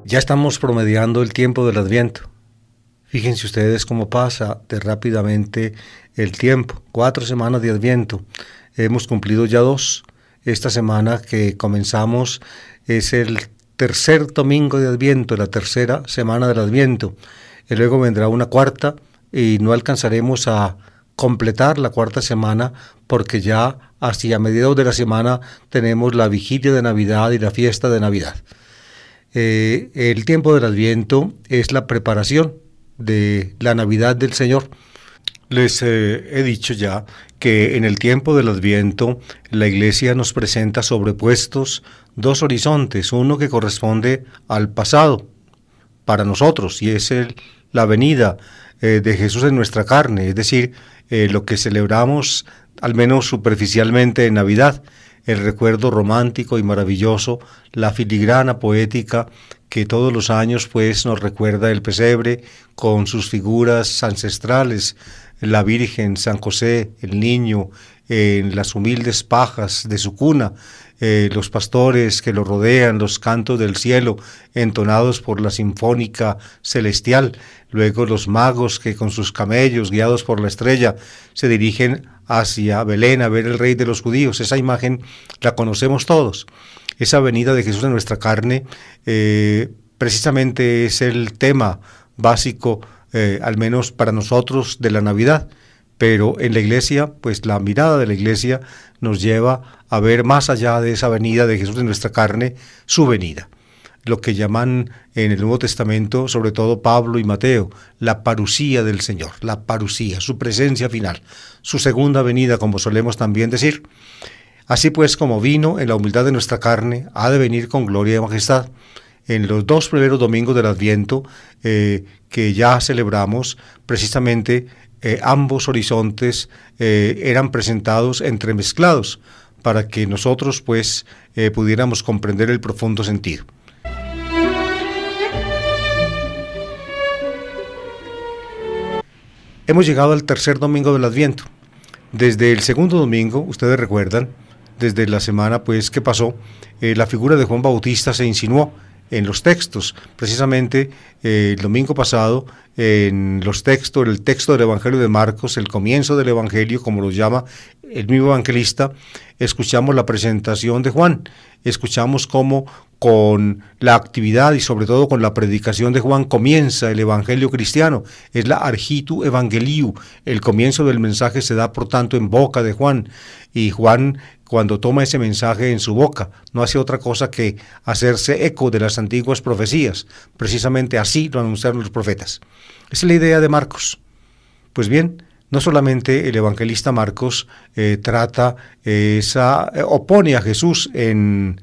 Ya estamos promediando el tiempo del Adviento. Fíjense ustedes cómo pasa de rápidamente el tiempo. 4 semanas de Adviento. Hemos cumplido ya 2. Esta semana que comenzamos es el tercer domingo de Adviento, la tercera semana del Adviento. Y luego vendrá una cuarta y no alcanzaremos a completar la cuarta semana porque ya hacia mediados de la semana tenemos la vigilia de Navidad y la fiesta de Navidad. El tiempo del Adviento es la preparación de la Navidad del Señor. Les he dicho ya que en el tiempo del Adviento la Iglesia nos presenta sobrepuestos 2 horizontes, uno que corresponde al pasado para nosotros y es la venida de Jesús en nuestra carne, es decir, lo que celebramos al menos superficialmente en Navidad, el recuerdo romántico y maravilloso, la filigrana poética que todos los años pues nos recuerda el pesebre con sus figuras ancestrales, la Virgen, San José, el niño, en las humildes pajas de su cuna, los pastores que lo rodean, los cantos del cielo entonados por la sinfónica celestial, luego los magos que con sus camellos guiados por la estrella se dirigen hacia Belén a ver el rey de los judíos. Esa imagen la conocemos todos. Esa venida de Jesús en nuestra carne precisamente es el tema básico, al menos para nosotros, de la Navidad. Pero en la Iglesia, pues la mirada de la Iglesia nos lleva a ver más allá de esa venida de Jesús en nuestra carne, su venida. Lo que llaman en el Nuevo Testamento, sobre todo Pablo y Mateo, la parusía del Señor, la parusía, su presencia final, su segunda venida, como solemos también decir. Así pues, como vino en la humildad de nuestra carne, ha de venir con gloria y majestad. En los 2 primeros domingos del Adviento, que ya celebramos, precisamente ambos horizontes eran presentados entremezclados para que nosotros pues pudiéramos comprender el profundo sentido. Hemos llegado al tercer domingo del Adviento. Desde el segundo domingo, ustedes recuerdan, desde la semana pues que pasó, la figura de Juan Bautista se insinuó en los textos. Precisamente el domingo pasado, en los textos, en el texto del Evangelio de Marcos, el comienzo del Evangelio, como lo llama el mismo evangelista, escuchamos la presentación de Juan, escuchamos cómo con la actividad y sobre todo con la predicación de Juan comienza el Evangelio cristiano, es la Argitu Evangeliu, el comienzo del mensaje se da por tanto en boca de Juan, y Juan cuando toma ese mensaje en su boca, no hace otra cosa que hacerse eco de las antiguas profecías, precisamente así lo anunciaron los profetas. Esa es la idea de Marcos. Pues bien, no solamente el evangelista Marcos opone a Jesús en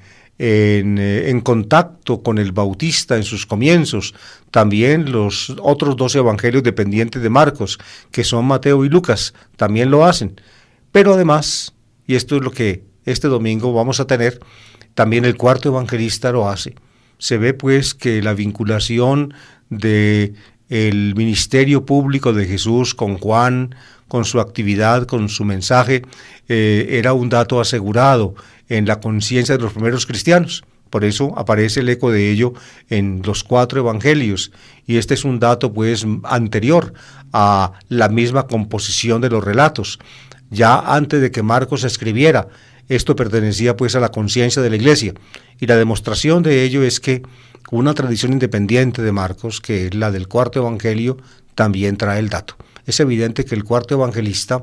contacto con el Bautista en sus comienzos, también los otros 2 evangelios dependientes de Marcos, que son Mateo y Lucas, también lo hacen. Pero además, y esto es lo que este domingo vamos a tener, también el cuarto evangelista lo hace. Se ve pues que la vinculación de el ministerio público de Jesús con Juan, con su actividad, con su mensaje, era un dato asegurado en la conciencia de los primeros cristianos. Por eso aparece el eco de ello en los 4 evangelios. Y este es un dato pues anterior a la misma composición de los relatos. Ya antes de que Marcos escribiera, esto pertenecía pues a la conciencia de la Iglesia. Y la demostración de ello es que una tradición independiente de Marcos, que es la del cuarto evangelio, también trae el dato. Es evidente que el cuarto evangelista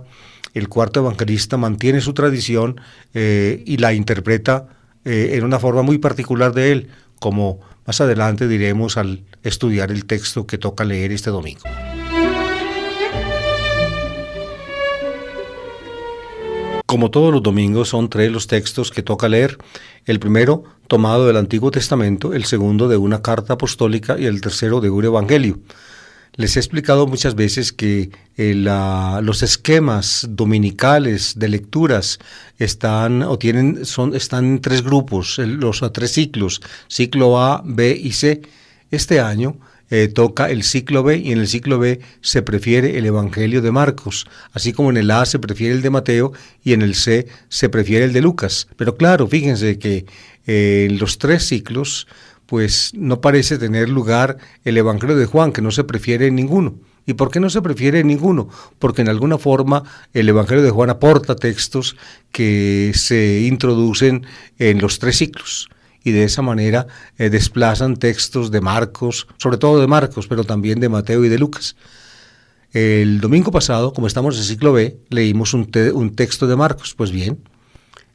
mantiene su tradición y la interpreta en una forma muy particular de él, como más adelante diremos al estudiar el texto que toca leer este domingo. Como todos los domingos, son 3 los textos que toca leer. El primero, tomado del Antiguo Testamento, el segundo de una carta apostólica y el tercero de un evangelio. Les he explicado muchas veces que los esquemas dominicales de lecturas están en 3 grupos, los 3 ciclos, ciclo A, B y C. Este año toca el ciclo B y en el ciclo B se prefiere el Evangelio de Marcos, así como en el A se prefiere el de Mateo y en el C se prefiere el de Lucas. Pero claro, fíjense que en los 3 ciclos pues no parece tener lugar el Evangelio de Juan, que no se prefiere en ninguno. ¿Y por qué no se prefiere en ninguno? Porque en alguna forma el Evangelio de Juan aporta textos que se introducen en los 3 ciclos y de esa manera desplazan textos de Marcos, sobre todo de Marcos, pero también de Mateo y de Lucas. El domingo pasado, como estamos en ciclo B, leímos un texto de Marcos. Pues bien,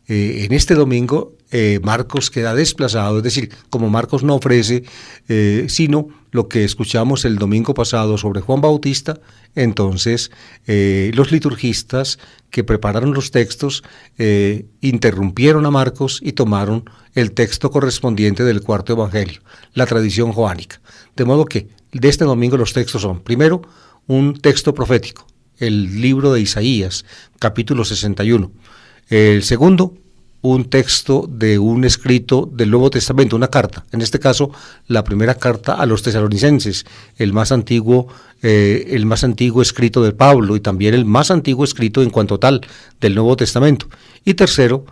en este domingo Marcos queda desplazado, es decir, como Marcos no ofrece sino lo que escuchamos el domingo pasado sobre Juan Bautista, entonces los liturgistas que prepararon los textos interrumpieron a Marcos y tomaron el texto correspondiente del cuarto evangelio, la tradición joánica. De modo que de este domingo los textos son, primero, un texto profético, el libro de Isaías, capítulo 61. El segundo, un texto de un escrito del Nuevo Testamento, una carta, en este caso la primera carta a los tesalonicenses, el más antiguo escrito de Pablo y también el más antiguo escrito en cuanto tal del Nuevo Testamento. Y tercero,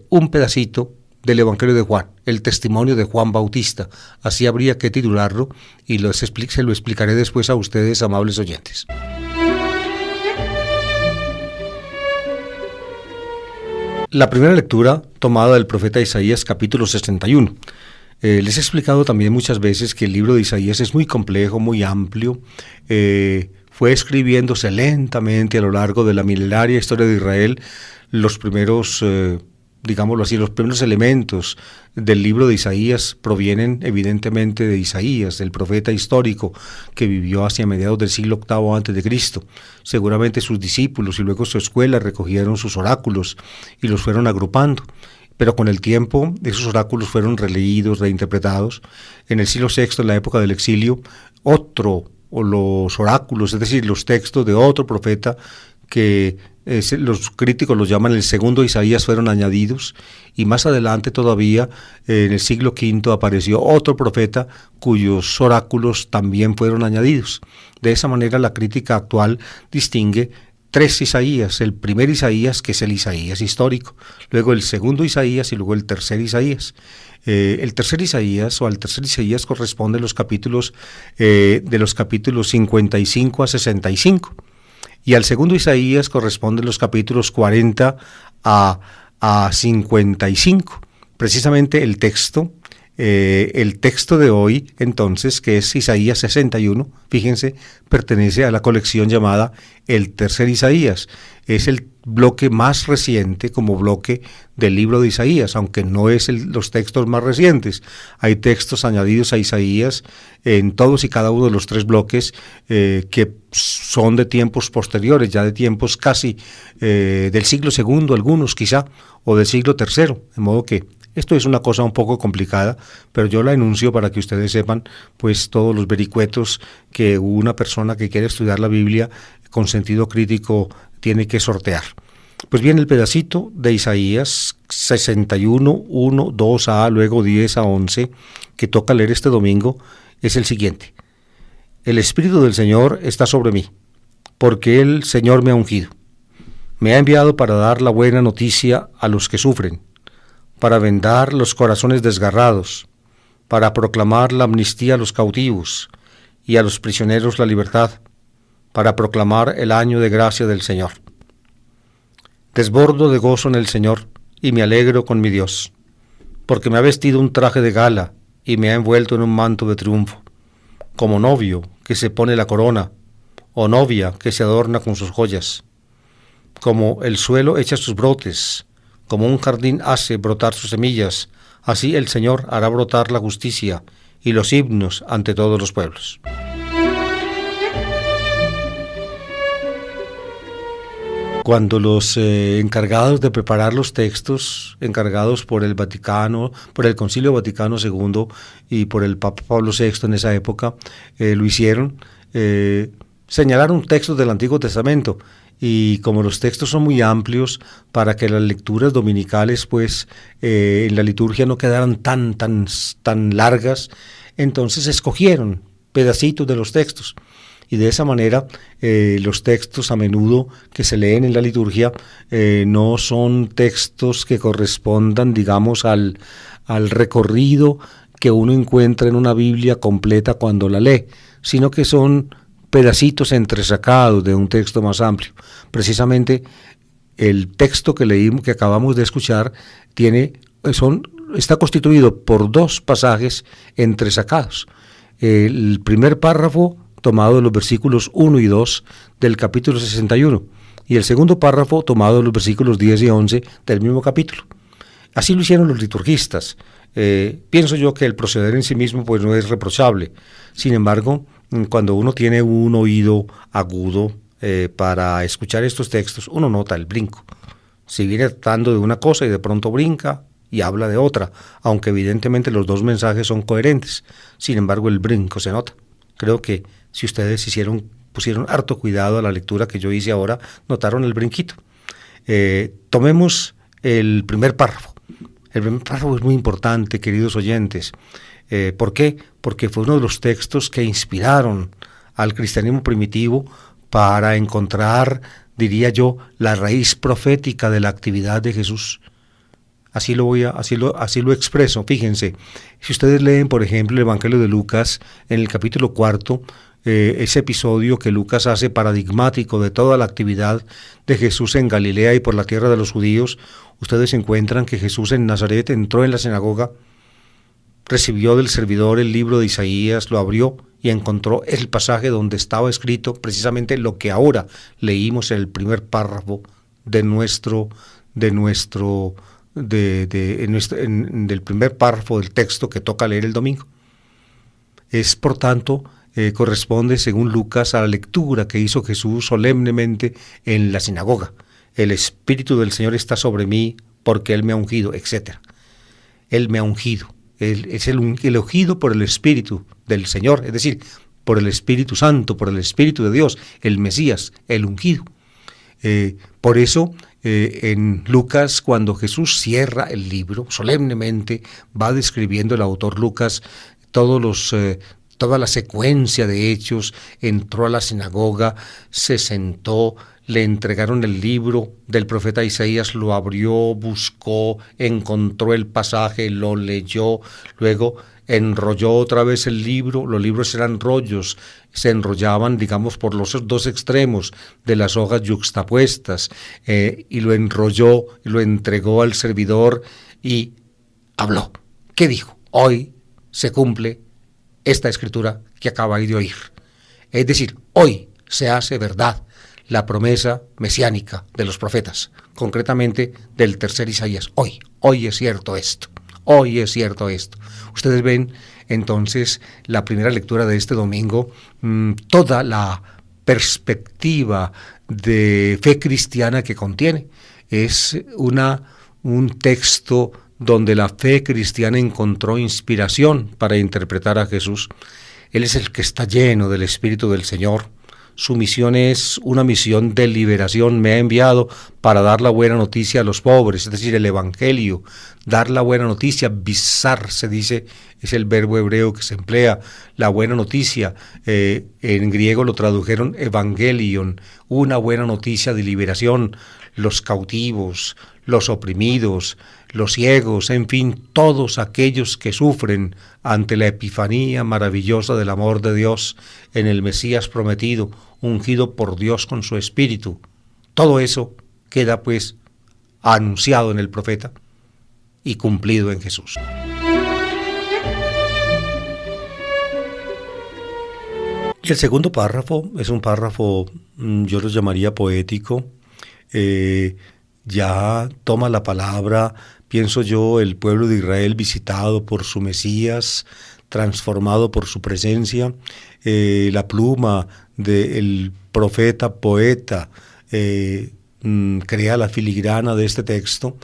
un pedacito del Evangelio de Juan, el testimonio de Juan Bautista, así habría que titularlo y se lo explicaré después a ustedes, amables oyentes. La primera lectura tomada del profeta Isaías, capítulo 61. Les he explicado también muchas veces que el libro de Isaías es muy complejo, muy amplio. Fue escribiéndose lentamente a lo largo de la milenaria historia de Israel. Los primeros, digámoslo así, los primeros elementos del libro de Isaías provienen evidentemente de Isaías, del profeta histórico que vivió hacia mediados del siglo VIII a.C. Seguramente sus discípulos y luego su escuela recogieron sus oráculos y los fueron agrupando. Pero con el tiempo esos oráculos fueron releídos, reinterpretados. En el siglo VI, en la época del exilio, los oráculos, es decir, los textos de otro profeta que los críticos los llaman el segundo Isaías, fueron añadidos, y más adelante todavía en el siglo V apareció otro profeta cuyos oráculos también fueron añadidos. De esa manera la crítica actual distingue 3 Isaías: el primer Isaías, que es el Isaías histórico, luego el segundo Isaías y luego el tercer Isaías. El tercer Isaías, o al tercer Isaías, corresponde los capítulos de los capítulos 55 a 65. Y al segundo Isaías corresponden los capítulos 40 a 55. Precisamente el texto de hoy, entonces, que es Isaías 61, fíjense, pertenece a la colección llamada El Tercer Isaías. Es el bloque más reciente como bloque del libro de Isaías, aunque no es los textos más recientes. Hay textos añadidos a Isaías en todos y cada uno de los 3 bloques que son de tiempos posteriores, ya de tiempos casi del siglo II, algunos quizá, o del siglo III, de modo que esto es una cosa un poco complicada, pero yo la enuncio para que ustedes sepan pues todos los vericuetos que una persona que quiere estudiar la Biblia con sentido crítico tiene que sortear. Pues bien, el pedacito de Isaías 61, 1, 2a, luego 10 a 11, que toca leer este domingo, es el siguiente. El Espíritu del Señor está sobre mí, porque el Señor me ha ungido. Me ha enviado para dar la buena noticia a los que sufren, para vendar los corazones desgarrados, para proclamar la amnistía a los cautivos y a los prisioneros la libertad, para proclamar el año de gracia del Señor. Desbordo de gozo en el Señor y me alegro con mi Dios, porque me ha vestido un traje de gala y me ha envuelto en un manto de triunfo, como novio que se pone la corona, o novia que se adorna con sus joyas. Como el suelo echa sus brotes, como un jardín hace brotar sus semillas, así el Señor hará brotar la justicia y los himnos ante todos los pueblos. Cuando los encargados de preparar los textos, encargados por el Vaticano, por el Concilio Vaticano II y por el Papa Pablo VI en esa época, lo hicieron, señalaron textos del Antiguo Testamento, y como los textos son muy amplios, para que las lecturas dominicales pues en la liturgia no quedaran tan largas, entonces escogieron pedacitos de los textos. Y de esa manera los textos a menudo que se leen en la liturgia no son textos que correspondan, digamos, al recorrido que uno encuentra en una Biblia completa cuando la lee, sino que son pedacitos entresacados de un texto más amplio. Precisamente el texto que leímos, que acabamos de escuchar, está constituido por dos pasajes entresacados. El primer párrafo tomado de los versículos 1 y 2 del capítulo 61 y el segundo párrafo tomado de los versículos 10 y 11 del mismo capítulo. Así lo hicieron los liturgistas. Pienso yo que el proceder en sí mismo pues no es reprochable. Sin embargo, cuando uno tiene un oído agudo para escuchar estos textos, uno nota el brinco. Si viene tratando de una cosa y de pronto brinca y habla de otra, aunque evidentemente los dos mensajes son coherentes. Sin embargo, el brinco se nota. Creo que si ustedes pusieron harto cuidado a la lectura que yo hice ahora, notaron el brinquito. Tomemos el primer párrafo. El primer párrafo es muy importante, queridos oyentes. ¿Por qué? Porque fue uno de los textos que inspiraron al cristianismo primitivo para encontrar, diría yo, la raíz profética de la actividad de Jesús. Así lo expreso. Fíjense, si ustedes leen, por ejemplo, el Evangelio de Lucas, en el capítulo 4, ese episodio que Lucas hace paradigmático de toda la actividad de Jesús en Galilea y por la tierra de los judíos, ustedes encuentran que Jesús en Nazaret entró en la sinagoga, recibió del servidor el libro de Isaías, lo abrió y encontró el pasaje donde estaba escrito precisamente lo que ahora leímos en el primer párrafo del primer párrafo del texto que toca leer el domingo. Es, por tanto, corresponde, según Lucas, a la lectura que hizo Jesús solemnemente en la sinagoga. El Espíritu del Señor está sobre mí porque Él me ha ungido, etc. Él me ha ungido. Él es el ungido por el Espíritu del Señor, es decir, por el Espíritu Santo, por el Espíritu de Dios, el Mesías, el ungido. Por eso, en Lucas, cuando Jesús cierra el libro, solemnemente va describiendo el autor Lucas toda la secuencia de hechos. Entró a la sinagoga, se sentó, le entregaron el libro del profeta Isaías, lo abrió, buscó, encontró el pasaje, lo leyó, luego enrolló otra vez el libro. Los libros eran rollos, se enrollaban, digamos, por los dos extremos de las hojas yuxtapuestas, y lo enrolló, lo entregó al servidor y habló. ¿Qué dijo? Hoy se cumple esta escritura que acabáis de oír. Es decir, hoy se hace verdad la promesa mesiánica de los profetas, concretamente del tercer Isaías. Hoy es cierto esto. Hoy es cierto esto. Ustedes ven entonces la primera lectura de este domingo, toda la perspectiva de fe cristiana que contiene. Es un texto donde la fe cristiana encontró inspiración para interpretar a Jesús. Él es el que está lleno del Espíritu del Señor. Su misión es una misión de liberación. Me ha enviado para dar la buena noticia a los pobres, es decir, el Evangelio, dar la buena noticia. Bisar, se dice, es el verbo hebreo que se emplea, la buena noticia. En griego lo tradujeron evangelion, una buena noticia de liberación. Los cautivos, los oprimidos, los ciegos, en fin, todos aquellos que sufren ante la epifanía maravillosa del amor de Dios en el Mesías prometido, ungido por Dios con su Espíritu. Todo eso queda pues anunciado en el profeta y cumplido en Jesús. Y el segundo párrafo es un párrafo, yo lo llamaría poético. Ya toma la palabra, pienso yo, el pueblo de Israel visitado por su Mesías, transformado por su presencia. La pluma del profeta, poeta, crea la filigrana de este texto.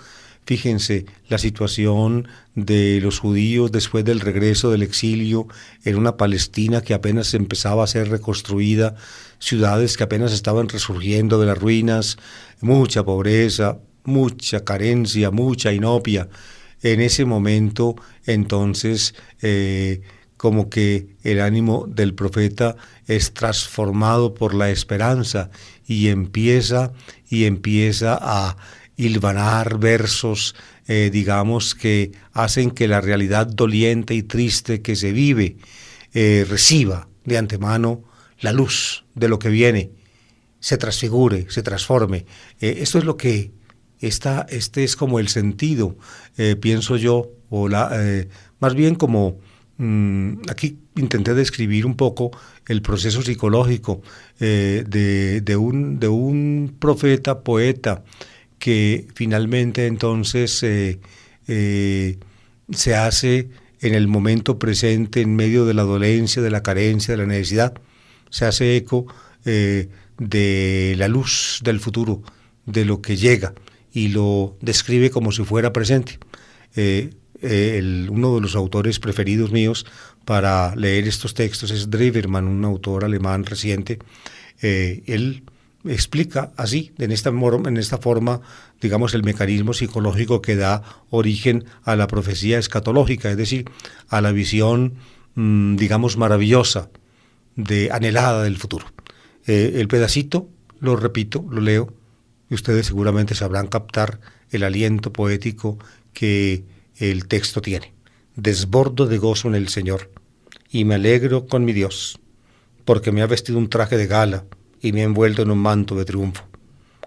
Fíjense la situación de los judíos después del regreso del exilio en una Palestina que apenas empezaba a ser reconstruida, ciudades que apenas estaban resurgiendo de las ruinas, mucha pobreza, mucha carencia, mucha inopia. En ese momento, entonces, como que el ánimo del profeta es transformado por la esperanza y empieza a hilvanar versos digamos que hacen que la realidad doliente y triste que se vive reciba de antemano la luz de lo que viene, se transfigure, se transforme. Esto es lo que este es como el sentido, pienso yo, más bien como aquí intenté describir un poco el proceso psicológico de un profeta, poeta, que finalmente entonces se hace en el momento presente, en medio de la dolencia, de la carencia, de la necesidad, se hace eco de la luz del futuro, de lo que llega, y lo describe como si fuera presente. Uno de los autores preferidos míos para leer estos textos es Drewermann, un autor alemán reciente. Él explica así, en esta forma, digamos, el mecanismo psicológico que da origen a la profecía escatológica, es decir, a la visión, digamos, maravillosa, anhelada del futuro. El pedacito, lo repito, lo leo, y ustedes seguramente sabrán captar el aliento poético que el texto tiene. Desbordo de gozo en el Señor, y me alegro con mi Dios, porque me ha vestido un traje de gala y me ha envuelto en un manto de triunfo,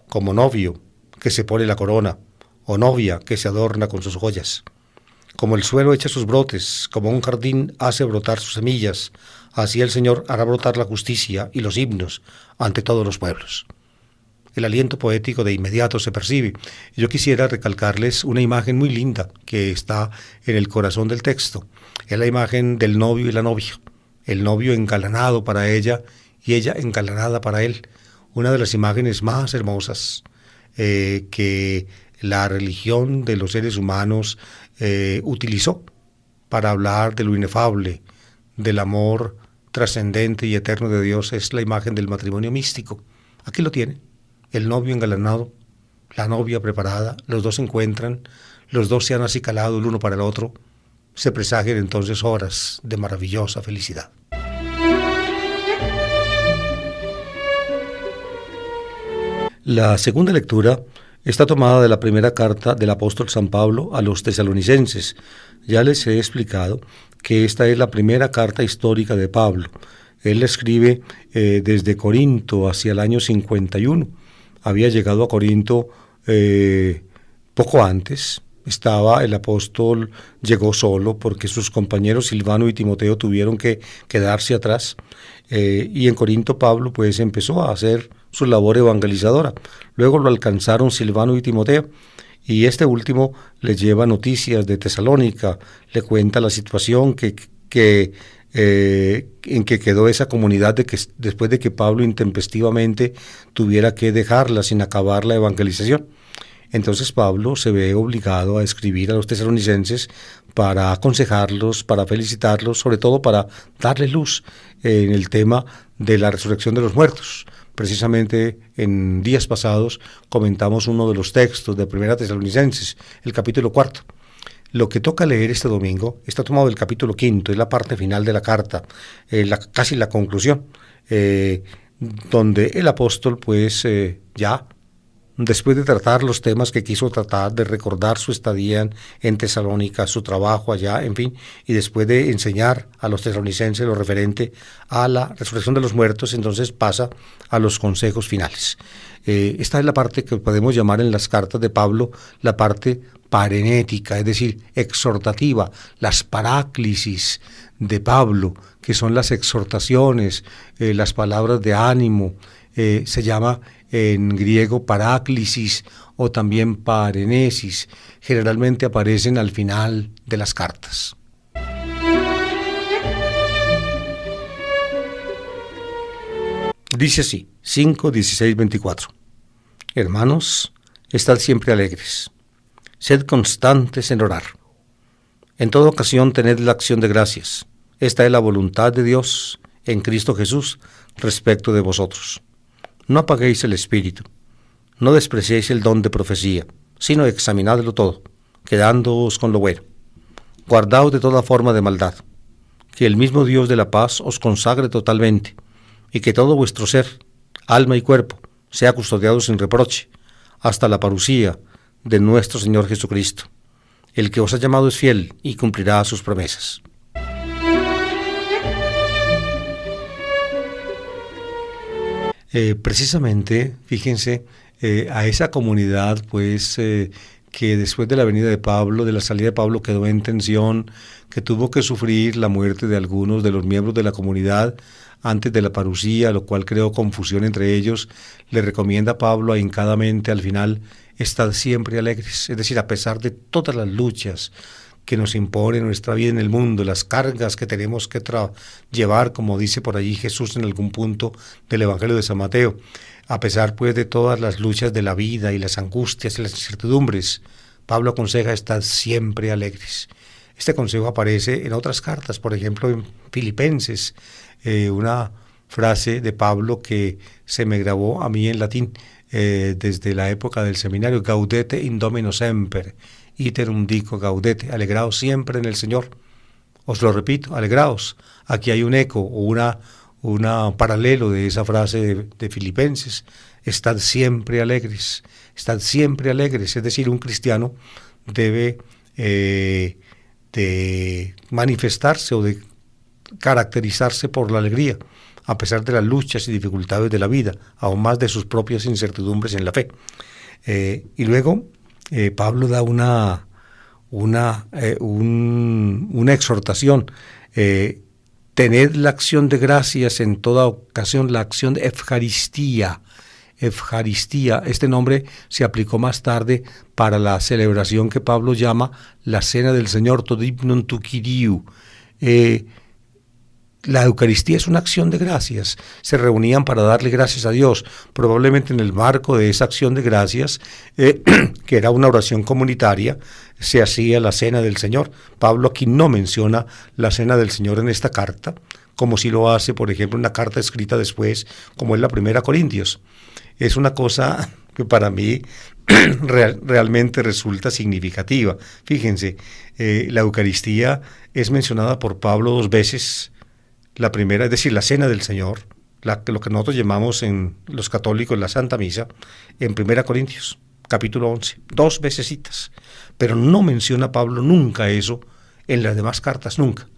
como novio que se pone la corona, o novia que se adorna con sus joyas. Como el suelo echa sus brotes, como un jardín hace brotar sus semillas, así el Señor hará brotar la justicia y los himnos ante todos los pueblos. El aliento poético de inmediato se percibe. Yo quisiera recalcarles una imagen muy linda que está en el corazón del texto. Es la imagen del novio y la novia. El novio engalanado para ella y ella engalanada para él. Una de las imágenes más hermosas que la religión de los seres humanos utilizó para hablar de lo inefable, del amor trascendente y eterno de Dios, es la imagen del matrimonio místico. Aquí lo tienen. El novio engalanado, la novia preparada, los dos se encuentran, los dos se han acicalado el uno para el otro, se presagian entonces horas de maravillosa felicidad. La segunda lectura está tomada de la primera carta del apóstol San Pablo a los tesalonicenses. Ya les he explicado que esta es la primera carta histórica de Pablo. Él la escribe desde Corinto hacia el año 51. Había llegado a Corinto poco antes. El apóstol llegó solo porque sus compañeros Silvano y Timoteo tuvieron que quedarse atrás. Y en Corinto Pablo pues empezó a hacer su labor evangelizadora. Luego lo alcanzaron Silvano y Timoteo, y este último le lleva noticias de Tesalónica, le cuenta la situación en que quedó esa comunidad después de que Pablo intempestivamente tuviera que dejarla sin acabar la evangelización. Entonces Pablo se ve obligado a escribir a los tesalonicenses para aconsejarlos, para felicitarlos, sobre todo para darles luz en el tema de la resurrección de los muertos. Precisamente en días pasados comentamos uno de los textos de Primera Tesalonicenses, el capítulo 4. Lo que toca leer este domingo está tomado del capítulo 5, es la parte final de la carta, casi la conclusión, donde el apóstol pues ya después de tratar los temas que quiso tratar, de recordar su estadía en Tesalónica, su trabajo allá, en fin, y después de enseñar a los tesalonicenses lo referente a la resurrección de los muertos, entonces pasa a los consejos finales. Esta es la parte que podemos llamar en las cartas de Pablo la parte parenética, es decir, exhortativa, las paráclisis de Pablo, que son las exhortaciones, las palabras de ánimo, se llama en griego paráclisis o también parenesis, generalmente aparecen al final de las cartas. Dice así, 5, 16, 24. Hermanos, estad siempre alegres, sed constantes en orar. En toda ocasión tened la acción de gracias. Esta es la voluntad de Dios en Cristo Jesús respecto de vosotros. No apaguéis el espíritu, no despreciéis el don de profecía, sino examinadlo todo, quedándoos con lo bueno. Guardaos de toda forma de maldad, que el mismo Dios de la paz os consagre totalmente, y que todo vuestro ser, alma y cuerpo, sea custodiado sin reproche, hasta la parucía de nuestro Señor Jesucristo. El que os ha llamado es fiel y cumplirá sus promesas. Precisamente, fíjense, a esa comunidad, pues, que después de la venida de Pablo, de la salida de Pablo, quedó en tensión, que tuvo que sufrir la muerte de algunos de los miembros de la comunidad antes de la parusía, lo cual creó confusión entre ellos. Le recomienda a Pablo ahincadamente al final: estad siempre alegres, es decir, a pesar de todas las luchas que nos impone nuestra vida en el mundo, las cargas que tenemos que llevar, como dice por allí Jesús en algún punto del Evangelio de San Mateo, a pesar pues de todas las luchas de la vida y las angustias y las incertidumbres, Pablo aconseja: estad siempre alegres. Este consejo aparece en otras cartas, por ejemplo en Filipenses, una frase de Pablo que se me grabó a mí en latín desde la época del seminario: gaudete in Domino semper, iterum dico gaudete, alegraos siempre en el Señor. Os lo repito, alegraos. Aquí hay un eco o una paralelo de esa frase de Filipenses: estad siempre alegres, es decir, un cristiano debe de manifestarse o de caracterizarse por la alegría, a pesar de las luchas y dificultades de la vida, aún más de sus propias incertidumbres en la fe. Y luego Pablo da una exhortación: tened la acción de gracias en toda ocasión, la acción de Eucaristía. Este nombre se aplicó más tarde para la celebración que Pablo llama la Cena del Señor, to dimnum tu Kyriou. La Eucaristía es una acción de gracias. Se reunían para darle gracias a Dios. Probablemente en el marco de esa acción de gracias, que era una oración comunitaria, se hacía la Cena del Señor. Pablo aquí no menciona la Cena del Señor en esta carta, como si lo hace, por ejemplo, en una carta escrita después, como es la Primera Corintios. Es una cosa que para mí realmente resulta significativa. Fíjense, la Eucaristía es mencionada por Pablo 2 veces. La primera, es decir, la Cena del Señor, lo que nosotros llamamos en los católicos la Santa Misa, en 1 Corintios, capítulo 11, 2 vecesitas. Pero no menciona Pablo nunca eso en las demás cartas, nunca.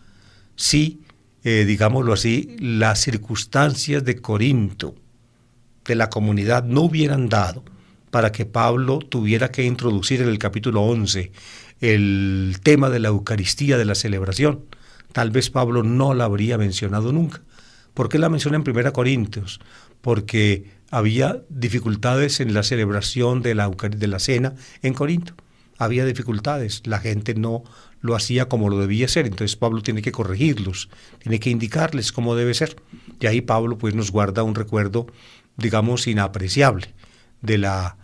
Sí, digámoslo así, las circunstancias de Corinto, de la comunidad, no hubieran dado para que Pablo tuviera que introducir en el capítulo 11 el tema de la Eucaristía, de la celebración. Tal vez Pablo no la habría mencionado nunca. ¿Por qué la menciona en 1 Corintios? Porque había dificultades en la celebración de la cena en Corinto. Había dificultades, la gente no lo hacía como lo debía ser, entonces Pablo tiene que corregirlos, tiene que indicarles cómo debe ser. Y ahí Pablo pues nos guarda un recuerdo, digamos, inapreciable de la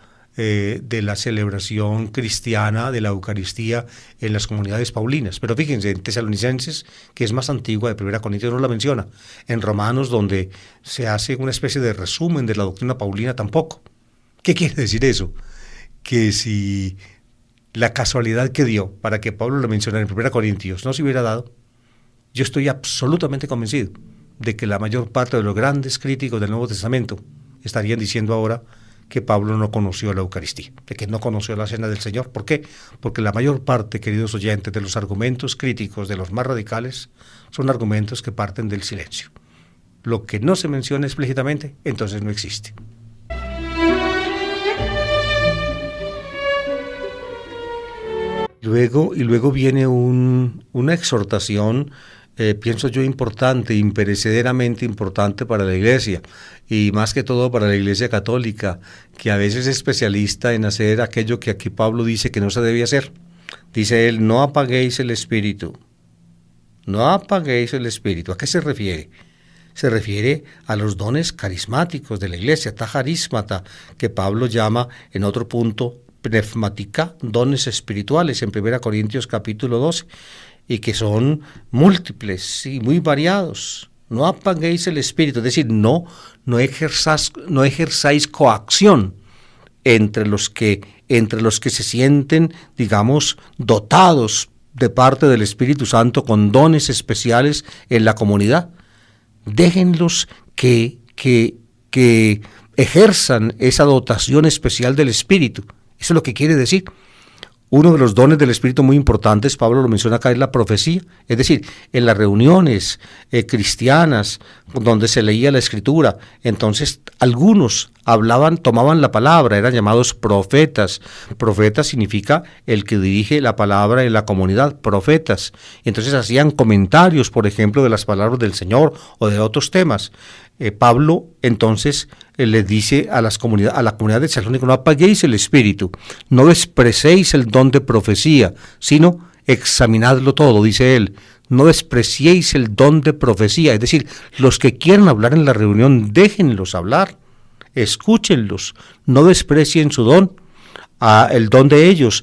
celebración cristiana de la Eucaristía en las comunidades paulinas. Pero fíjense, en Tesalonicenses, que es más antigua, de 1 Corintios no la menciona. En Romanos, donde se hace una especie de resumen de la doctrina paulina, tampoco. ¿Qué quiere decir eso? Que si la casualidad que dio para que Pablo lo mencionara en 1 Corintios no se hubiera dado, yo estoy absolutamente convencido de que la mayor parte de los grandes críticos del Nuevo Testamento estarían diciendo ahora que Pablo no conoció la Eucaristía, de que no conoció la Cena del Señor. ¿Por qué? Porque la mayor parte, queridos oyentes, de los argumentos críticos, de los más radicales, son argumentos que parten del silencio. Lo que no se menciona explícitamente, entonces no existe. Luego viene una exhortación, pienso yo, importante, imperecederamente importante para la Iglesia, y más que todo para la Iglesia católica, que a veces es especialista en hacer aquello que aquí Pablo dice que no se debe hacer. Dice él: no apaguéis el espíritu. No apaguéis el espíritu. ¿A qué se refiere? Se refiere a los dones carismáticos de la Iglesia, tajarísmata, que Pablo llama en otro punto pneumática, dones espirituales, en 1 Corintios capítulo 12, y que son múltiples y muy variados. No apaguéis el espíritu, es decir, no ejerzáis coacción entre los que se sienten, digamos, dotados de parte del Espíritu Santo con dones especiales en la comunidad. Déjenlos que ejerzan esa dotación especial del Espíritu. Eso es lo que quiere decir. Uno de los dones del Espíritu muy importantes, Pablo lo menciona acá, es la profecía. Es decir, en las reuniones cristianas donde se leía la Escritura, entonces algunos tomaban la palabra, eran llamados profetas. Profeta significa el que dirige la palabra en la comunidad, profetas. Entonces hacían comentarios, por ejemplo, de las palabras del Señor o de otros temas. Pablo entonces le dice a la comunidad de Tesalónica: no apaguéis el espíritu, no despreciéis el don de profecía, sino examinadlo todo, dice él. No despreciéis el don de profecía, es decir, los que quieran hablar en la reunión, déjenlos hablar, escúchenlos, no desprecien su don, el don de ellos,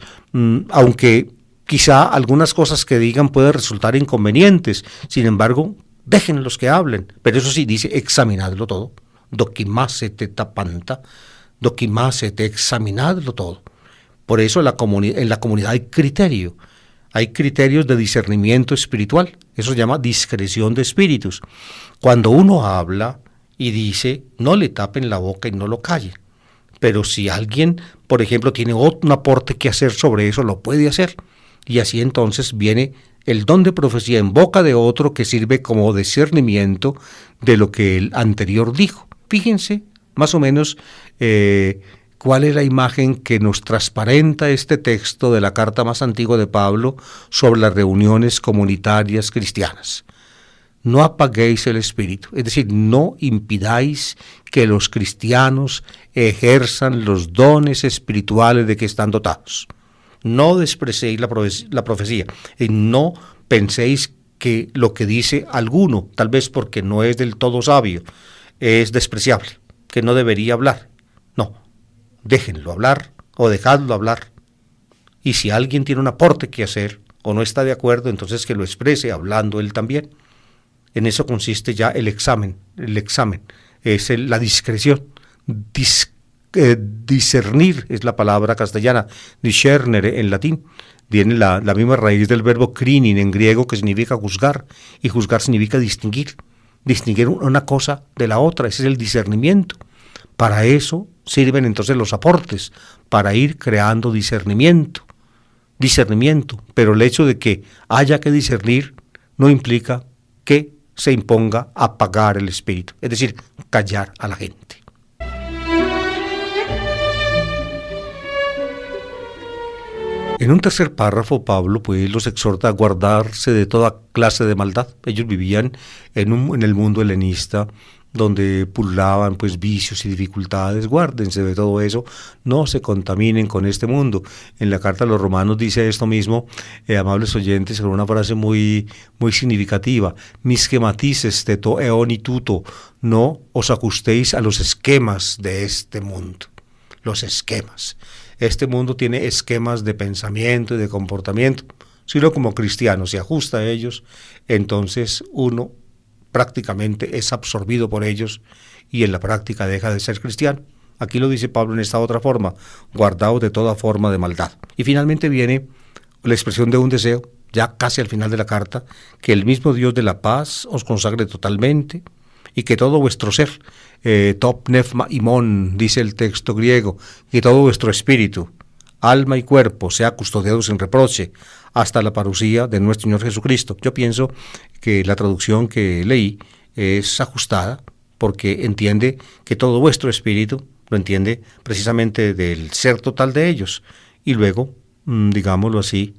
aunque quizá algunas cosas que digan pueden resultar inconvenientes, sin embargo, déjenlos que hablen, pero eso sí, dice, examinadlo todo. Dokimásete tapanta, dokimásete, examinadlo todo. Por eso en la comunidad hay criterios de discernimiento espiritual, eso se llama discreción de espíritus. Cuando uno habla y dice, no le tapen la boca y no lo callen, pero si alguien, por ejemplo, tiene un aporte que hacer sobre eso, lo puede hacer, y así entonces viene el don de profecía en boca de otro que sirve como discernimiento de lo que el anterior dijo. Fíjense más o menos cuál es la imagen que nos transparenta este texto de la carta más antigua de Pablo sobre las reuniones comunitarias cristianas. No apaguéis el espíritu, es decir, no impidáis que los cristianos ejerzan los dones espirituales de que están dotados. No despreciéis la profecía y no penséis que lo que dice alguno, tal vez porque no es del todo sabio, es despreciable, que no debería hablar. No, déjenlo hablar o dejadlo hablar. Y si alguien tiene un aporte que hacer o no está de acuerdo, entonces que lo exprese hablando él también. En eso consiste ya el examen es la discreción. Discernir es la palabra castellana, discernere en latín, viene la misma raíz del verbo krinin en griego, que significa juzgar, y juzgar significa distinguir una cosa de la otra, ese es el discernimiento. Para eso sirven entonces los aportes, para ir creando discernimiento, pero el hecho de que haya que discernir no implica que se imponga apagar el espíritu, es decir, callar a la gente. En un tercer párrafo, Pablo pues los exhorta a guardarse de toda clase de maldad. Ellos vivían en el mundo helenista, donde pululaban pues vicios y dificultades. Guárdense de todo eso, no se contaminen con este mundo. En la carta a los Romanos dice esto mismo, amables oyentes, con una frase muy, muy significativa: mis schematices teto eoni tuto, no os ajustéis a los esquemas de este mundo. Los esquemas. Este mundo tiene esquemas de pensamiento y de comportamiento. Si uno como cristiano se ajusta a ellos, entonces uno prácticamente es absorbido por ellos y en la práctica deja de ser cristiano. Aquí lo dice Pablo en esta otra forma: guardaos de toda forma de maldad. Y finalmente viene la expresión de un deseo, ya casi al final de la carta: que el mismo Dios de la paz os consagre totalmente y que todo vuestro ser, top nefma imon, dice el texto griego, que todo vuestro espíritu, alma y cuerpo sea custodiado sin reproche hasta la parusía de nuestro Señor Jesucristo. Yo pienso que la traducción que leí es ajustada, porque entiende que todo vuestro espíritu, lo entiende precisamente del ser total de ellos, y luego, digámoslo así,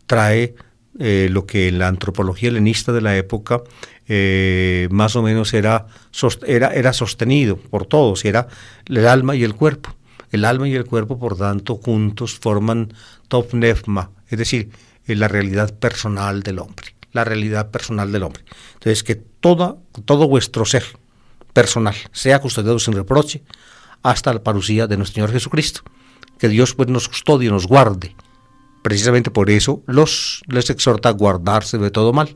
trae lo que en la antropología helenista de la época más o menos era sostenido por todos, era el alma y el cuerpo. El alma y el cuerpo, por tanto, juntos forman top nefma, es decir, la realidad personal del hombre. La realidad personal del hombre. Entonces, que todo vuestro ser personal sea custodiado sin reproche hasta la parusía de nuestro Señor Jesucristo. Que Dios pues nos custodie, nos guarde. Precisamente por eso les exhorta a guardarse de todo mal.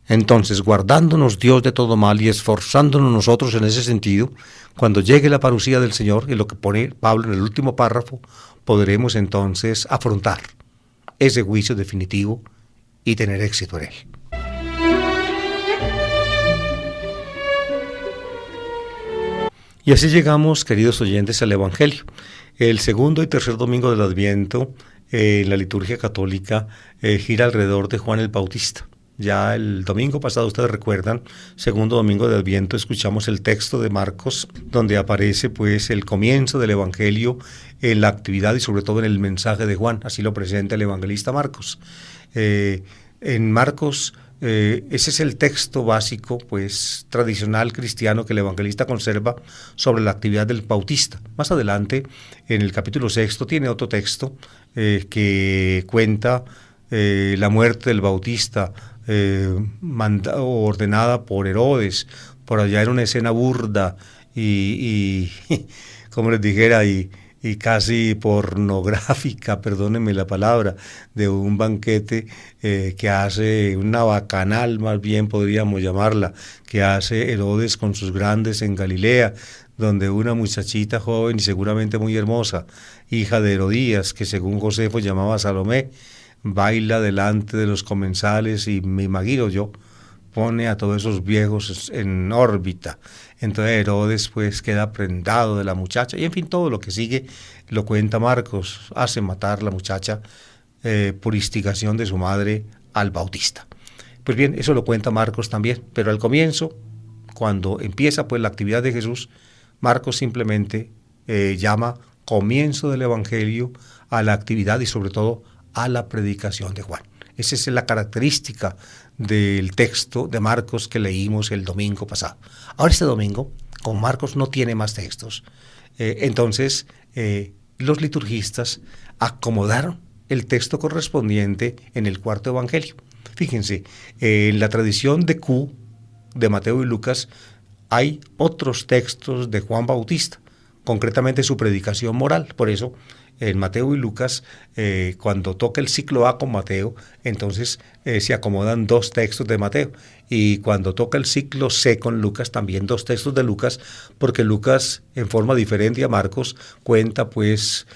Entonces, guardándonos Dios de todo mal y esforzándonos nosotros en ese sentido, cuando llegue la parusía del Señor, y lo que pone Pablo en el último párrafo, podremos entonces afrontar ese juicio definitivo y tener éxito en él. Y así llegamos, queridos oyentes, al Evangelio. El segundo y tercer domingo del Adviento, en la liturgia católica, gira alrededor de Juan el Bautista. Ya el domingo pasado, ustedes recuerdan, segundo domingo de Adviento, escuchamos el texto de Marcos, donde aparece pues el comienzo del Evangelio en la actividad y sobre todo en el mensaje de Juan. Así lo presenta el evangelista Marcos. En Marcos, ese es el texto básico, pues tradicional cristiano que el evangelista conserva sobre la actividad del Bautista. Más adelante, en el capítulo 6, tiene otro texto que cuenta la muerte del Bautista, ordenada por Herodes, por allá en una escena burda y como les dijera, y casi pornográfica, perdónenme la palabra, de un banquete que hace, una bacanal más bien podríamos llamarla, que hace Herodes con sus grandes en Galilea, donde una muchachita joven y seguramente muy hermosa, hija de Herodías, que según Josefo llamaba Salomé, baila delante de los comensales y me imagino yo, pone a todos esos viejos en órbita. Entonces Herodes pues queda prendado de la muchacha y en fin todo lo que sigue lo cuenta Marcos, hace matar la muchacha por instigación de su madre al Bautista. Pues bien, eso lo cuenta Marcos también, pero al comienzo, cuando empieza pues la actividad de Jesús, Marcos simplemente llama comienzo del Evangelio a la actividad y sobre todo a la predicación de Juan. Esa es la característica del texto de Marcos que leímos el domingo pasado. Ahora este domingo, con Marcos no tiene más textos, entonces los liturgistas acomodaron el texto correspondiente en el cuarto evangelio. Fíjense, en la tradición de Q, de Mateo y Lucas, hay otros textos de Juan Bautista, concretamente su predicación moral. Por eso, en Mateo y Lucas, cuando toca el ciclo A con Mateo, entonces se acomodan dos textos de Mateo. Y cuando toca el ciclo C con Lucas, también dos textos de Lucas, porque Lucas, en forma diferente a Marcos, cuenta pues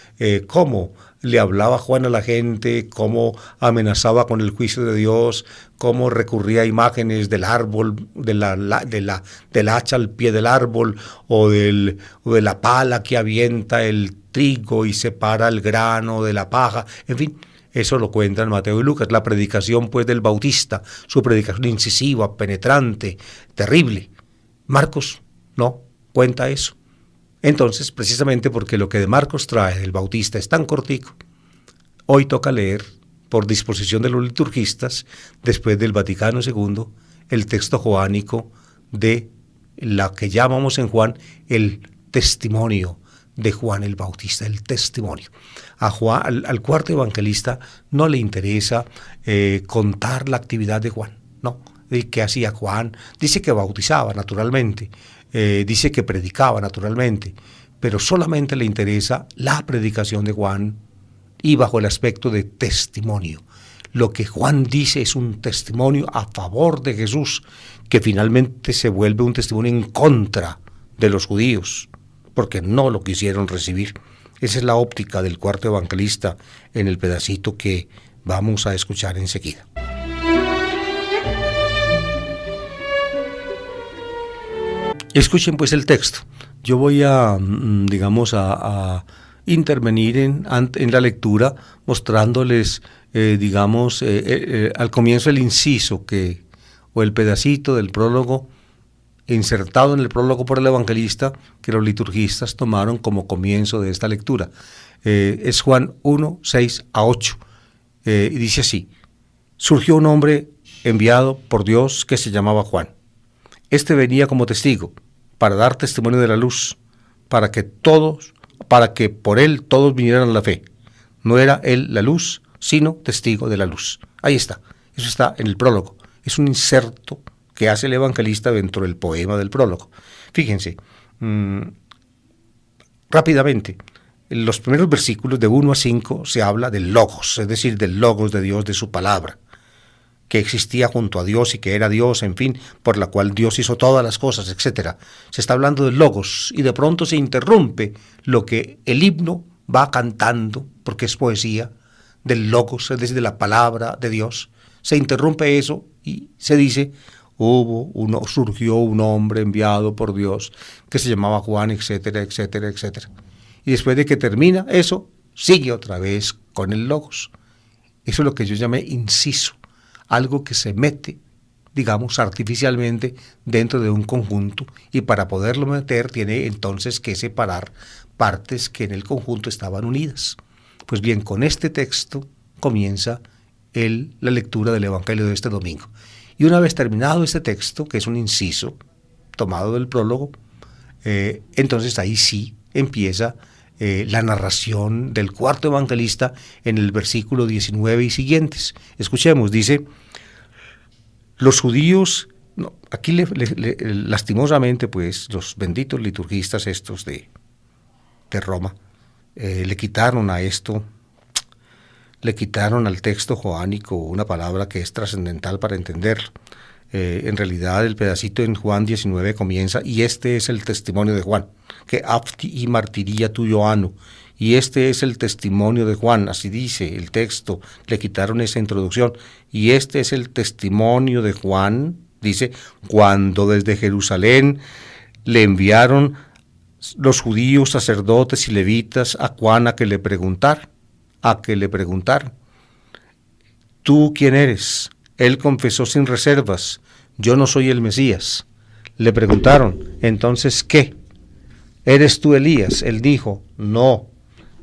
cómo le hablaba Juan a la gente, cómo amenazaba con el juicio de Dios, cómo recurría a imágenes del árbol, del hacha al pie del árbol, o de la pala que avienta el trigo y separa el grano de la paja, en fin, eso lo cuentan Mateo y Lucas, la predicación pues del Bautista, su predicación incisiva, penetrante, terrible. Marcos no cuenta eso. Entonces, precisamente porque lo que de Marcos trae del Bautista es tan cortico, hoy toca leer, por disposición de los liturgistas, después del Vaticano II, el texto joánico de la que llamamos en Juan el testimonio de Juan el Bautista, el testimonio. A Juan, al cuarto evangelista no le interesa contar la actividad de Juan, no. ¿Qué hacía Juan? Dice que bautizaba naturalmente, dice que predicaba naturalmente, pero solamente le interesa la predicación de Juan y bajo el aspecto de testimonio. Lo que Juan dice es un testimonio a favor de Jesús, que finalmente se vuelve un testimonio en contra de los judíos, porque no lo quisieron recibir. Esa es la óptica del cuarto evangelista en el pedacito que vamos a escuchar enseguida. Escuchen pues el texto. Yo voy a intervenir en la lectura mostrándoles, al comienzo el inciso o el pedacito del prólogo insertado en el prólogo por el evangelista que los liturgistas tomaron como comienzo de esta lectura. Es Juan 1, 6 a 8. Y dice así: surgió un hombre enviado por Dios que se llamaba Juan. Este venía como testigo para dar testimonio de la luz, para que por él todos vinieran a la fe. No era él la luz, sino testigo de la luz. Ahí está, eso está en el prólogo. Es un inserto que hace el evangelista dentro del poema del prólogo. Fíjense, rápidamente, en los primeros versículos de 1 a 5 se habla del logos, es decir, del logos de Dios, de su palabra, que existía junto a Dios y que era Dios, en fin, por la cual Dios hizo todas las cosas, etc. Se está hablando del logos y de pronto se interrumpe lo que el himno va cantando, porque es poesía, del logos, es decir, de la palabra de Dios. Se interrumpe eso y se dice surgió un hombre enviado por Dios que se llamaba Juan, etcétera, etcétera, etcétera. Y después de que termina eso, sigue otra vez con el logos. Eso es lo que yo llamé inciso, algo que se mete, digamos, artificialmente dentro de un conjunto, y para poderlo meter tiene entonces que separar partes que en el conjunto estaban unidas. Pues bien, con este texto comienza la lectura del Evangelio de este domingo. Y una vez terminado este texto, que es un inciso tomado del prólogo, entonces ahí sí empieza la narración del cuarto evangelista en el versículo 19 y siguientes. Escuchemos, dice: los judíos, aquí lastimosamente, pues los benditos liturgistas estos de Roma, le quitaron a esto, le quitaron al texto joánico una palabra que es trascendental para entenderlo. En realidad el pedacito en Juan 19 comienza: y este es el testimonio de Juan, que apti y martiría tu Ioannu, y este es el testimonio de Juan, así dice el texto, le quitaron esa introducción, y este es el testimonio de Juan, dice, cuando desde Jerusalén le enviaron los judíos, sacerdotes y levitas a Juan a que le preguntaran, ¿tú quién eres? Él confesó sin reservas: yo no soy el Mesías. Le preguntaron: entonces, ¿qué? ¿Eres tú Elías? Él dijo: no.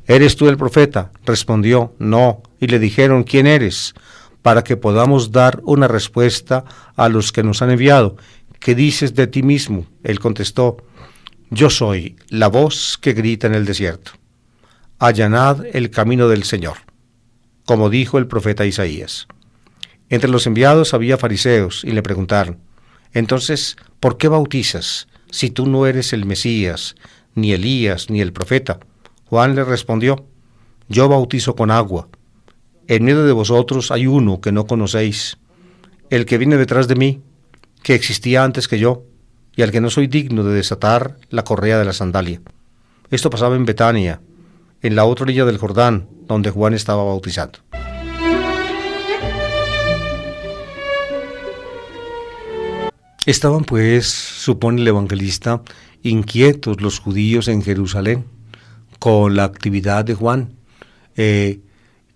¿Eres tú el profeta? Respondió: no. Y le dijeron: ¿quién eres? Para que podamos dar una respuesta a los que nos han enviado. ¿Qué dices de ti mismo? Él contestó: yo soy la voz que grita en el desierto: allanad el camino del Señor, como dijo el profeta Isaías. Entre los enviados había fariseos, y le preguntaron: entonces, ¿por qué bautizas, si tú no eres el Mesías, ni Elías, ni el profeta? Juan le respondió: yo bautizo con agua. En medio de vosotros hay uno que no conocéis, el que viene detrás de mí, que existía antes que yo, y al que no soy digno de desatar la correa de la sandalia. Esto pasaba en Betania, en la otra orilla del Jordán, donde Juan estaba bautizando. Estaban pues, supone el evangelista, inquietos los judíos en Jerusalén con la actividad de Juan,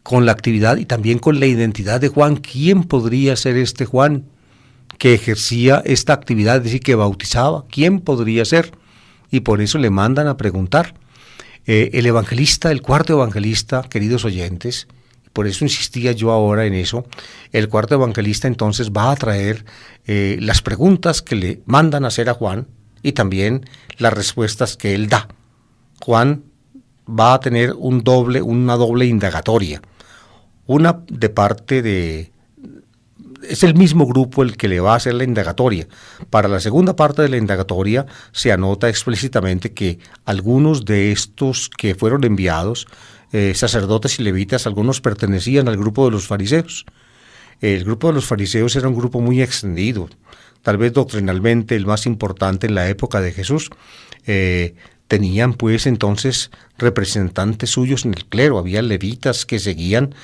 con la actividad y también con la identidad de Juan. ¿Quién podría ser este Juan que ejercía esta actividad, es decir, que bautizaba? ¿Quién podría ser? Y por eso le mandan a preguntar. El evangelista, el cuarto evangelista, queridos oyentes, por eso insistía yo ahora en eso, el cuarto evangelista entonces va a traer las preguntas que le mandan hacer a Juan y también las respuestas que él da. Juan va a tener una doble indagatoria, una de parte de... Es el mismo grupo el que le va a hacer la indagatoria. Para la segunda parte de la indagatoria se anota explícitamente que algunos de estos que fueron enviados, sacerdotes y levitas, algunos pertenecían al grupo de los fariseos. El grupo de los fariseos era un grupo muy extendido, tal vez doctrinalmente el más importante en la época de Jesús. Tenían pues entonces representantes suyos en el clero, había levitas que seguían,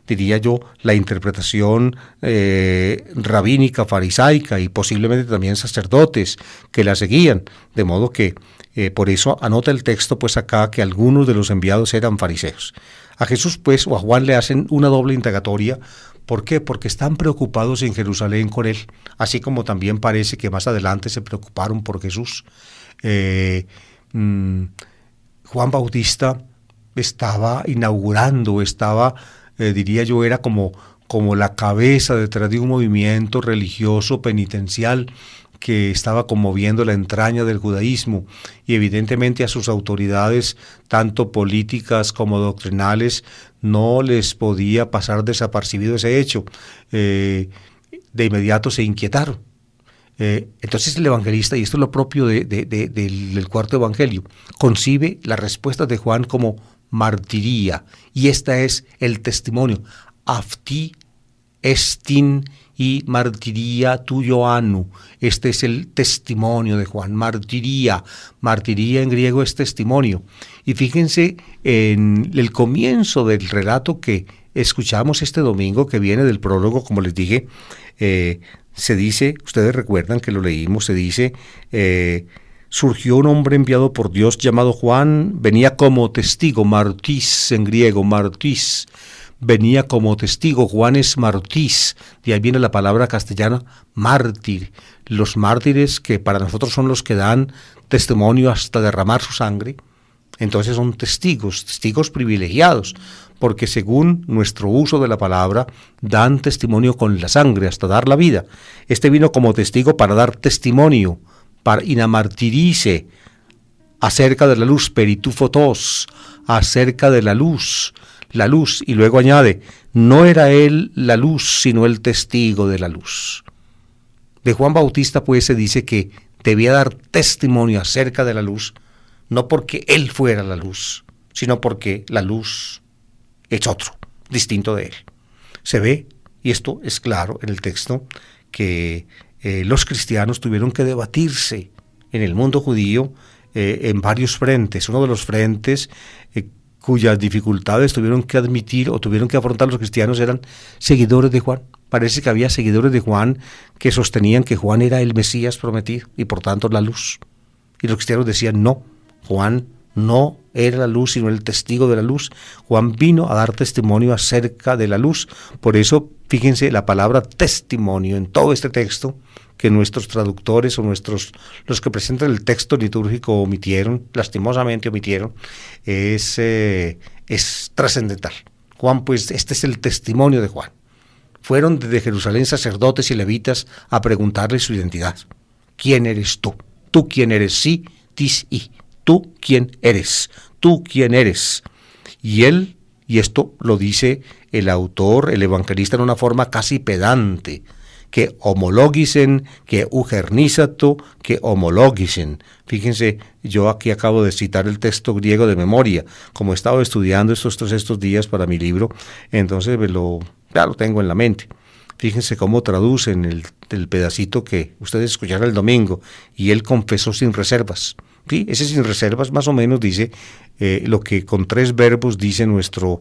diría yo, la interpretación rabínica, farisaica, y posiblemente también sacerdotes que la seguían, de modo que por eso anota el texto pues acá que algunos de los enviados eran fariseos. A Jesús pues o a Juan le hacen una doble indagatoria. ¿Por qué? Porque están preocupados en Jerusalén con él, así como también parece que más adelante se preocuparon por Jesús. Juan Bautista estaba inaugurando, diría yo, era como la cabeza detrás de un movimiento religioso penitencial que estaba conmoviendo la entraña del judaísmo, y evidentemente a sus autoridades, tanto políticas como doctrinales, no les podía pasar desapercibido ese hecho. De inmediato se inquietaron. Entonces el evangelista, y esto es lo propio del cuarto evangelio, concibe las respuestas de Juan como martiría, y este es el testimonio. Afti estin y martiría tu Ioannu. Este es el testimonio de Juan, martiría. Martiría en griego es testimonio. Y fíjense en el comienzo del relato que escuchamos este domingo, que viene del prólogo, como les dije, se dice, ustedes recuerdan que lo leímos, se dice, surgió un hombre enviado por Dios llamado Juan, venía como testigo, martís en griego, martís, venía como testigo. Juan es martís, de ahí viene la palabra castellana mártir. Los mártires, que para nosotros son los que dan testimonio hasta derramar su sangre, entonces son testigos, testigos privilegiados, porque según nuestro uso de la palabra, dan testimonio con la sangre hasta dar la vida. Este vino como testigo para dar testimonio, para inamartirice, acerca de la luz, peritufotos, acerca de la luz, y luego añade, no era él la luz, sino el testigo de la luz. De Juan Bautista pues se dice que debía dar testimonio acerca de la luz, no porque él fuera la luz, sino porque la luz es otro, distinto de él. Se ve, y esto es claro en el texto, que los cristianos tuvieron que debatirse en el mundo judío en varios frentes. Uno de los frentes cuyas dificultades tuvieron que admitir o tuvieron que afrontar los cristianos eran seguidores de Juan. Parece que había seguidores de Juan que sostenían que Juan era el Mesías prometido y por tanto la luz. Y los cristianos decían no, Juan no era la luz, sino el testigo de la luz. Juan vino a dar testimonio acerca de la luz. Por eso, fíjense, la palabra testimonio en todo este texto, que nuestros traductores o los que presentan el texto litúrgico omitieron, lastimosamente omitieron, es trascendental. Juan, pues, este es el testimonio de Juan. Fueron desde Jerusalén sacerdotes y levitas a preguntarle su identidad. ¿Quién eres tú? ¿Tú quién eres? Sí, tis y. ¿Tú quién eres? ¿Tú quién eres? Y él, y esto lo dice el autor, el evangelista, en una forma casi pedante, que homologisen, que ugernizato, que homologisen. Fíjense, yo aquí acabo de citar el texto griego de memoria, como he estado estudiando estos días para mi libro, entonces ya lo tengo en la mente. Fíjense cómo traducen el pedacito que ustedes escucharon el domingo, y él confesó sin reservas. Sí, ese sin reservas más o menos dice lo que con 3 verbos dice nuestro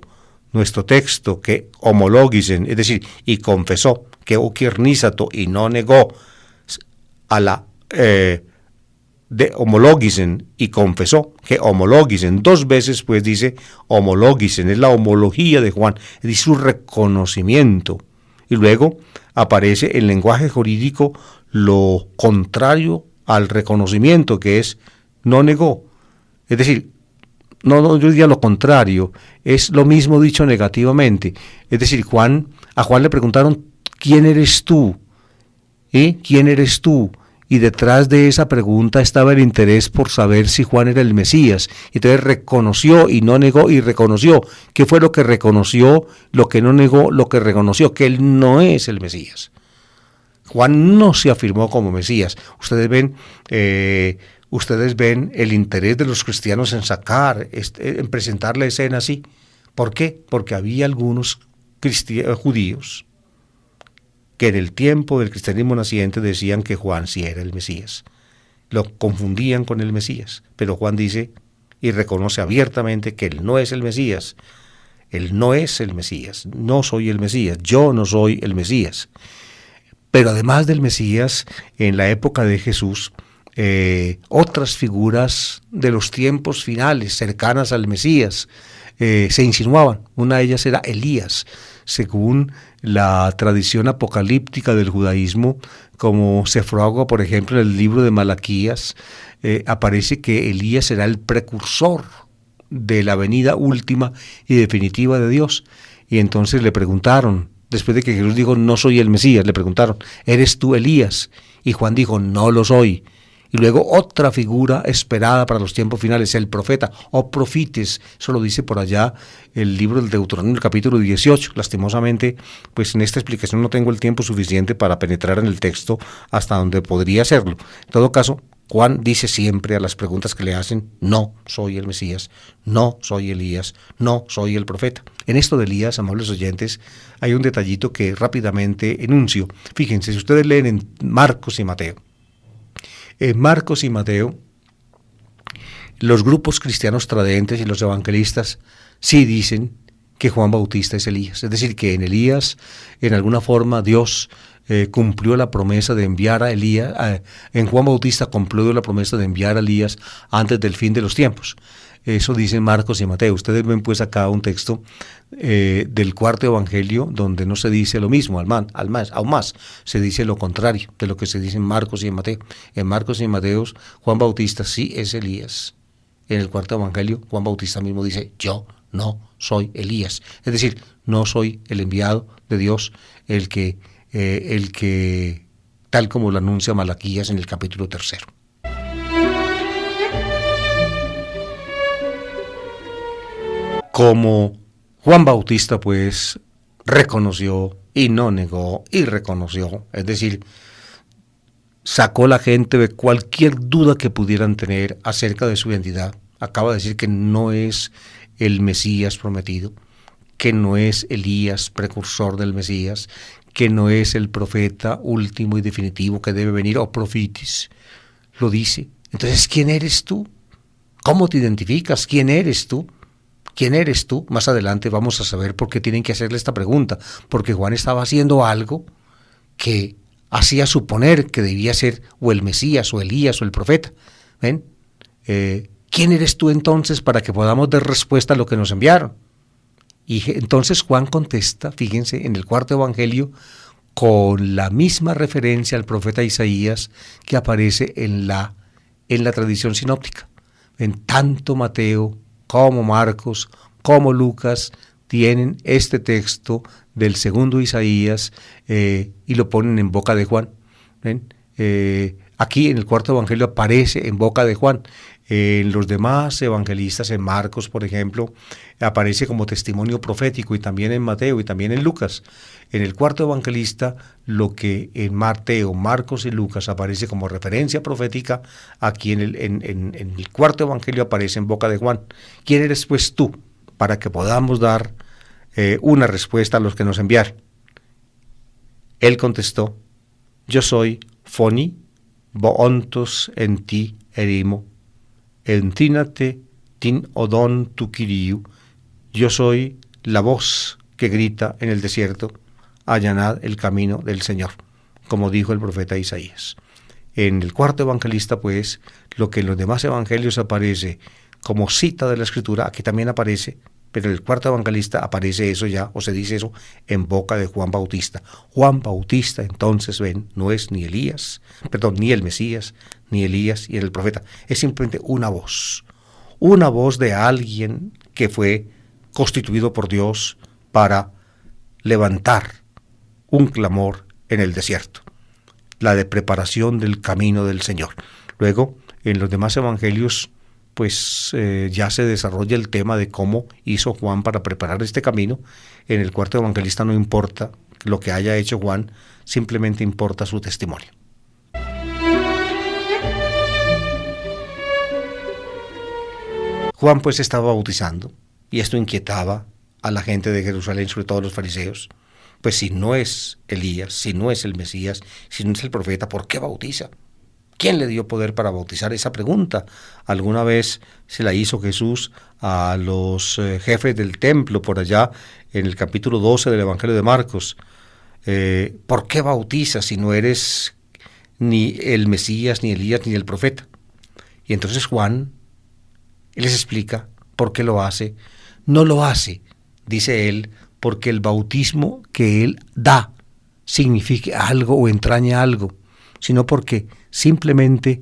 texto, que homologisen, es decir, y confesó, que ukirnizato, y no negó, a la de homologisen, y confesó, que homologisen, 2 veces pues dice homologisen, es la homología de Juan, es decir, su reconocimiento. Y luego aparece en lenguaje jurídico lo contrario al reconocimiento, que es no negó. Es decir, no yo diría lo contrario, es lo mismo dicho negativamente. Es decir, a Juan le preguntaron, ¿quién eres tú? ¿Quién eres tú? Y detrás de esa pregunta estaba el interés por saber si Juan era el Mesías. Entonces reconoció y no negó y reconoció. ¿Qué fue lo que reconoció? Lo que no negó, lo que reconoció, que él no es el Mesías. Juan no se afirmó como Mesías. Ustedes ven el interés de los cristianos en en presentar la escena así. ¿Por qué? Porque había algunos judíos que en el tiempo del cristianismo naciente decían que Juan sí era el Mesías. Lo confundían con el Mesías. Pero Juan dice y reconoce abiertamente que él no es el Mesías. Él no es el Mesías. No soy el Mesías. Yo no soy el Mesías. Pero además del Mesías, en la época de Jesús, otras figuras de los tiempos finales cercanas al Mesías se insinuaban. Una de ellas era Elías, según la tradición apocalíptica del judaísmo, como se fragua, por ejemplo, en el libro de Malaquías, aparece que Elías será el precursor de la venida última y definitiva de Dios. Y entonces le preguntaron, después de que Jesús dijo, no soy el Mesías, le preguntaron, ¿eres tú Elías? Y Juan dijo, no lo soy. Y luego otra figura esperada para los tiempos finales, el profeta, o profites, eso lo dice por allá el libro del Deuteronomio, el capítulo 18. Lastimosamente, pues en esta explicación no tengo el tiempo suficiente para penetrar en el texto hasta donde podría hacerlo. En todo caso, Juan dice siempre a las preguntas que le hacen, no soy el Mesías, no soy Elías, no soy el profeta. En esto de Elías, amables oyentes, hay un detallito que rápidamente enuncio. Fíjense, si ustedes leen en Marcos y Mateo, en Marcos y Mateo, los grupos cristianos tradentes y los evangelistas sí dicen que Juan Bautista es Elías. Es decir, que en Elías, en alguna forma, Dios cumplió la promesa de enviar a Elías, en Juan Bautista cumplió la promesa de enviar a Elías antes del fin de los tiempos. Eso dicen Marcos y Mateo. Ustedes ven pues acá un texto del cuarto evangelio donde no se dice lo mismo, aún más se dice lo contrario de lo que se dice en Marcos y en Mateo. En Marcos y en Mateo, Juan Bautista sí es Elías. En el cuarto evangelio, Juan Bautista mismo dice, yo no soy Elías. Es decir, no soy el enviado de Dios, el que tal como lo anuncia Malaquías en el capítulo 3. Como Juan Bautista pues reconoció y no negó y reconoció, es decir, sacó la gente de cualquier duda que pudieran tener acerca de su identidad. Acaba de decir que no es el Mesías prometido, que no es Elías, precursor del Mesías, que no es el profeta último y definitivo que debe venir, o profitis. Lo dice. Entonces, ¿quién eres tú? ¿Cómo te identificas? ¿Quién eres tú? ¿Quién eres tú? Más adelante vamos a saber por qué tienen que hacerle esta pregunta, porque Juan estaba haciendo algo que hacía suponer que debía ser o el Mesías, o Elías, o el profeta. ¿Ven? ¿Quién eres tú entonces para que podamos dar respuesta a lo que nos enviaron? Y entonces Juan contesta, fíjense, en el cuarto evangelio, con la misma referencia al profeta Isaías que aparece en la tradición sinóptica. En tanto Mateo como Marcos, como Lucas, tienen este texto del segundo Isaías y lo ponen en boca de Juan. ¿Ven? Aquí en el cuarto evangelio aparece en boca de Juan. En los demás evangelistas, en Marcos, por ejemplo, aparece como testimonio profético, y también en Mateo y también en Lucas. En el cuarto evangelista, lo que en Mateo, Marcos y Lucas aparece como referencia profética, aquí en el cuarto evangelio aparece en boca de Juan. ¿Quién eres pues tú para que podamos dar una respuesta a los que nos enviaron? Él contestó, yo soy Foni, boontos en ti erimo, entínate tin odon tu kiriu, yo soy la voz que grita en el desierto, allanad el camino del Señor, como dijo el profeta Isaías. En el cuarto evangelista, pues, lo que en los demás evangelios aparece como cita de la Escritura, aquí también aparece, pero en el cuarto evangelista aparece eso ya, o se dice eso, en boca de Juan Bautista. Juan Bautista, entonces, ven, no es ni ni el Mesías, ni Elías y el profeta. Es simplemente una voz de alguien que fue constituido por Dios para levantar un clamor en el desierto, la de preparación del camino del Señor. Luego, en los demás evangelios, pues ya se desarrolla el tema de cómo hizo Juan para preparar este camino. En el cuarto evangelista no importa lo que haya hecho Juan, simplemente importa su testimonio. Juan pues estaba bautizando, y esto inquietaba a la gente de Jerusalén, sobre todo a los fariseos. Pues si no es Elías, si no es el Mesías, si no es el profeta, ¿por qué bautiza? ¿Quién le dio poder para bautizar? Esa pregunta alguna vez se la hizo Jesús a los jefes del templo por allá en el capítulo 12 del Evangelio de Marcos. ¿Por qué bautizas si no eres ni el Mesías, ni Elías, ni el profeta? Y entonces Juan, él les explica por qué lo hace. No lo hace, dice él, porque el bautismo que él da signifique algo o entraña algo, sino porque simplemente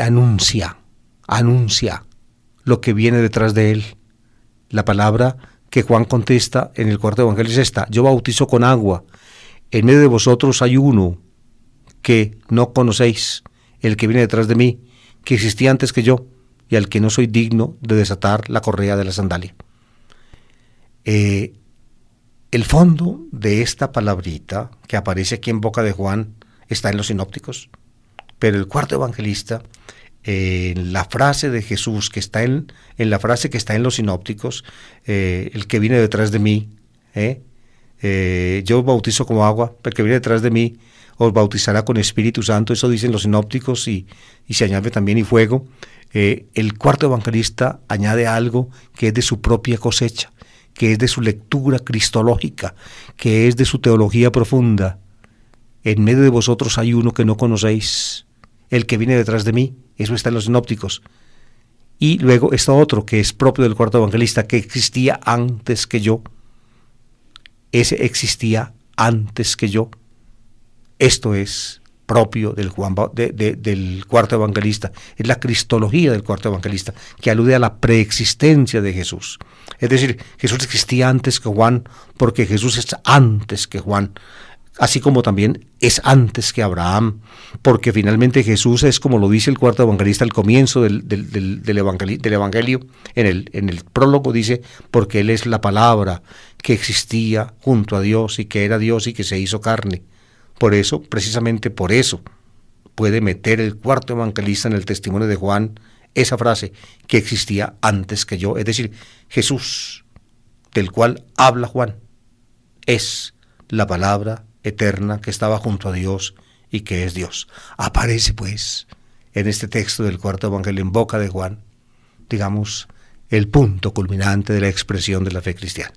anuncia lo que viene detrás de él. La palabra que Juan contesta en el cuarto evangelio es esta: yo bautizo con agua, en medio de vosotros hay uno que no conocéis, el que viene detrás de mí, que existía antes que yo, y al que no soy digno de desatar la correa de la sandalia. El fondo de esta palabrita que aparece aquí en boca de Juan está en los sinópticos, pero el cuarto evangelista, en la frase de Jesús que está en la frase que está en los sinópticos, el que viene detrás de mí, yo bautizo como agua, pero el que viene detrás de mí os bautizará con Espíritu Santo, eso dicen los sinópticos, y se añade también y fuego. El cuarto evangelista añade algo que es de su propia cosecha, que es de su lectura cristológica, que es de su teología profunda. en medio de vosotros hay uno que no conocéis, el que viene detrás de mí. Eso está en los sinópticos. Y luego está otro que es propio del cuarto evangelista, que existía antes que yo. Ese existía antes que yo. Esto es propio del cuarto evangelista. Es la cristología del cuarto evangelista, que alude a la preexistencia de Jesús. Es decir, Jesús existía antes que Juan, porque Jesús es antes que Juan, así como también es antes que Abraham, porque finalmente Jesús es, como lo dice el cuarto evangelista al comienzo del Evangelio, en el prólogo dice, porque Él es la palabra que existía junto a Dios y que era Dios y que se hizo carne. Por eso, precisamente por eso, puede meter el cuarto evangelista en el testimonio de Juan esa frase, que existía antes que yo. Es decir, Jesús, del cual habla Juan, es la palabra eterna que estaba junto a Dios y que es Dios. Aparece pues en este texto del cuarto evangelio, en boca de Juan, digamos, el punto culminante de la expresión de la fe cristiana.